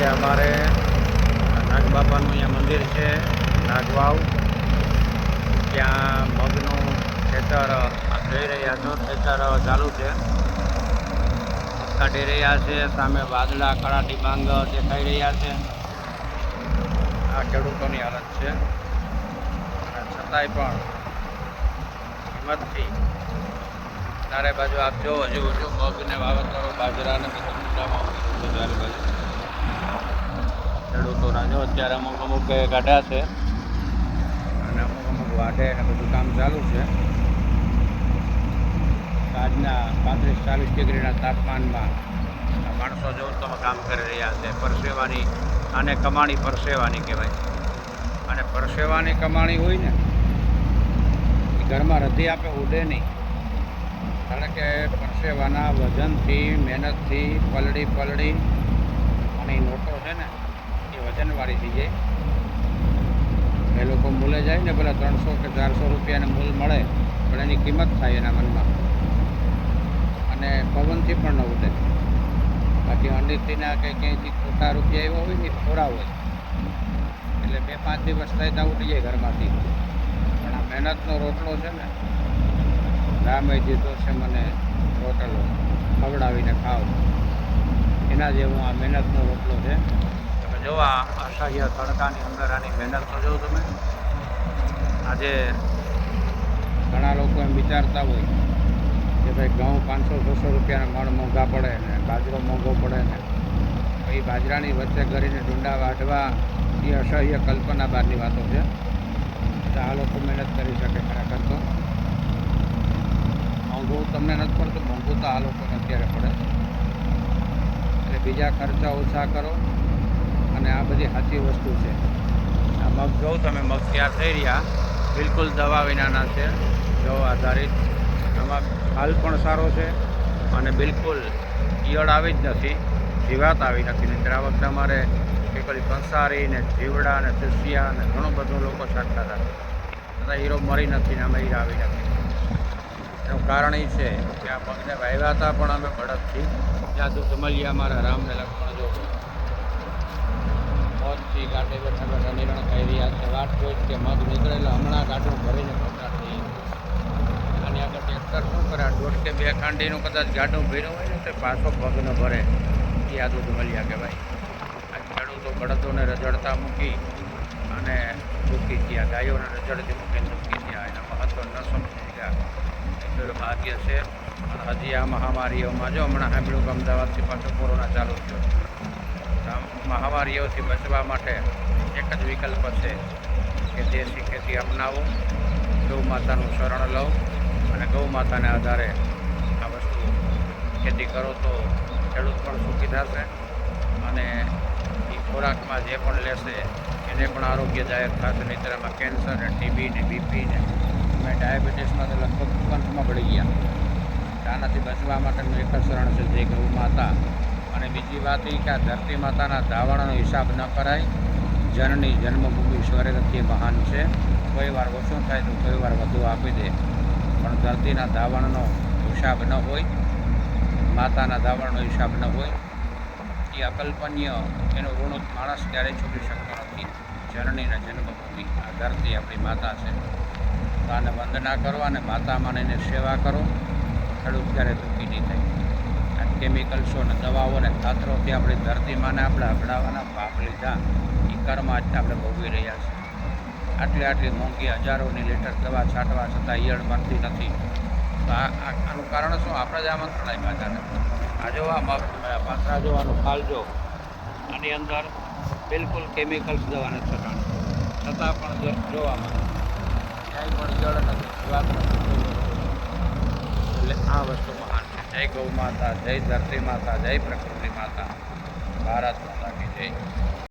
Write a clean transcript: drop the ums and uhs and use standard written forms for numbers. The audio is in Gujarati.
આજે અમારે નાગબાપાનું અહીંયા મંદિર છે નાગવાવ, ત્યાં મગનું ખેતર જોઈ રહ્યા છો. ખેતર ચાલુ છે, કાઢી રહ્યા છે. સામે વાદળા કાળા ડિબાંગ દેખાઈ રહ્યા છે. આ ખેડૂતોની હાલત છે, અને છતાંય પણ હિંમતથી ચારે બાજુ આપ જો હજુ મગને વાવેતરો બાજરાને બધું ઊંડામાં ચારે બાજુ ખેડૂતોના જો અત્યારે અમુક કાઢ્યા છે અને અમુક વાઢે ને બધું કામ ચાલુ છે. આજના 35-40 ડિગ્રીના તાપમાનમાં માણસો જોતોમાં કામ કરી રહ્યા છે. પરસેવાની આને કમાણી પરસેવાની કહેવાય, અને પરસેવાની કમાણી હોય ને એ ઘરમાં રધી આપે ઉડે નહીં. કારણ કે પરસેવાના વજનથી મહેનતથી પલળી અને એ નોટો છે ને એ વજનવાળી થઈ જાય. એ લોકો મૂલે જાય ને પેલા 300 કે 400 રૂપિયાને મૂલ મળે, પણ એની કિંમત થાય એના મનમાં, અને પવનથી પણ ન ઉડે. બાકી અંડીથીના કે ક્યાંયથી ખોટા રૂપિયા એવા હોય ને થોડા હોય એટલે 2-5 દિવસ થાય ત્યાં ઉડી જાય ઘરમાંથી. પણ આ મહેનતનો રોટલો છે ને, રામે દીધો છે મને રોટલો ખવડાવીને ખાવ, એના જેવો આ મહેનતનો રોટલો છે. તમે જો આ અસહ્ય તડકાની અંદર આની મહેનત તો જો તમે. આજે ઘણા લોકો એમ વિચારતા હોય કે ભાઈ ઘઉં 500-600 રૂપિયાના મણ મોંઘા પડે ને બાજરો મોંઘો પડે ને, એ બાજરાની વચ્ચે કરીને ડુંડા વાઢવા એ અસહ્ય કલ્પના બહારની વાતો છે. તો આ લોકો મહેનત કરી શકે ખરેખર તો. મોંઘું તમને નથી પડતું, મોંઘું તો આ લોકોને અત્યારે પડે. એટલે બીજા ખર્ચા ઓછા કરો, અને આ બધી સાચી વસ્તુ છે. આ મગ જોઉં તમે, મગ તૈયાર થઈ રહ્યા, બિલકુલ દવા વિનાના છે, જો આધારિત. આમાં હાલ પણ સારો છે, અને બિલકુલ ઈયળ આવી જ નથી, જીવાત આવી નથી. નહીંતર આ વખતે અમારે કે પેલી કંસારી ને જીવડા ને ચૂસિયા ને ઘણું બધું લોકો છાંટતા હતા, છતાં હીરો મરી નથી ને અમે હીરા આવી નથી. એનું કારણ એ છે કે આ મગને વાવ્યા હતા પણ અમે બળદથી. ત્યાં સુધી મળીએ અમારા રામને લક્ષ્મણ જો મોજથી કાંઠે બેઠા નિર્ણય કરી રહ્યા છે. વાત જોઈ કે મગ નીકળેલા હમણાં ગાંઠું ભરીને પકડાડી. આની આગળ ટ્રેક્ટર શું કરે, 1.5 કે 2 ખાંડીનું કદાચ ગાંઠું ભર્યું હોય ને તો પાછો પગ ન ભરે. એ આ દૂધ મળ્યા કે ભાઈ આ ખેડૂતો બળદોને રજડતા મૂકી અને દુઃખી થયા, ગાયોને રજડતી મૂકીને દુઃખી થયા. એના મહત્વ ન સમજી ગયા. એટલું ભાગ્ય છે. અને હજી આ મહામારીઓમાં જો હમણાં સાંભળ્યું કે અમદાવાદથી પાછો કોરોના ચાલુ થયો. મહામારીઓથી બચવા માટે એક જ વિકલ્પ છે કે દેશી ખેતી અપનાવો, ગૌ માતાનું શરણ લો, અને ગૌ માતાને આધારે આ વસ્તુ ખેતી કરો તો ખેડૂત પણ સુખી થશે, અને એ ખોરાકમાં જે પણ લેશે એને પણ આરોગ્યદાયક થશે. નહીંતર એમાં કેન્સર ને ટીબી ને બીપી ને અમે ડાયાબિટીસમાં તો લગભગ કંઠમાં પડી ગયા. આનાથી બચવા માટેનું એક જ શરણ છે, જે ગૌ માતા. અને બીજી વાત એ કે આ ધરતી માતાના ધાવણનો હિસાબ ન કરાય. જનની જન્મભૂમિ સ્વર્ગથી મહાન છે. કોઈ વાર ઓછું થાય તો કોઈ વાર વધુ આપી દે, પણ ધરતીના ધાવણનો હિસાબ ન હોય, માતાના ધાવણનો હિસાબ ન હોય, એ અકલ્પનીય. એનું ઋણ માણસ ક્યારેય ચૂકી શકતો નથી. જનનીના જન્મભૂમિ આ ધરતી આપણી માતા છે. તો આને વંદના કરો અને માતા માનીને સેવા કરો. ખેડૂત ક્યારેય દુઃખી નહીં થાય. આ કેમિકલ્સો અને દવાઓ અને ખાતરોથી આપણી ધરતી માને આપણે હગડાવવાના પાપ લીધા એ કર્મ આજ આપણે ભોગવી રહ્યા છીએ. આટલી મોંઘી હજારોની લીટર દવા છાંટવા છતાં ઈયળ મરતી નથી. તો આનું કારણ શું? આપણે જ આમંત્રણ આપ્યા હતા ને. આ જો આ મગ પાથરા જોવાનું ફાલ જો, આની અંદર બિલકુલ કેમિકલ્સ દવાને છટાણી, છતાં પણ જોવામાં ક્યાંય પણ ઈયળ નથી, જીવાત નથી. એટલે આ વસ્તુ મહાન છે. જય ગૌ માતા, જય ધરતી માતા, જય પ્રકૃતિ માતા, ભારત માતા કી જય.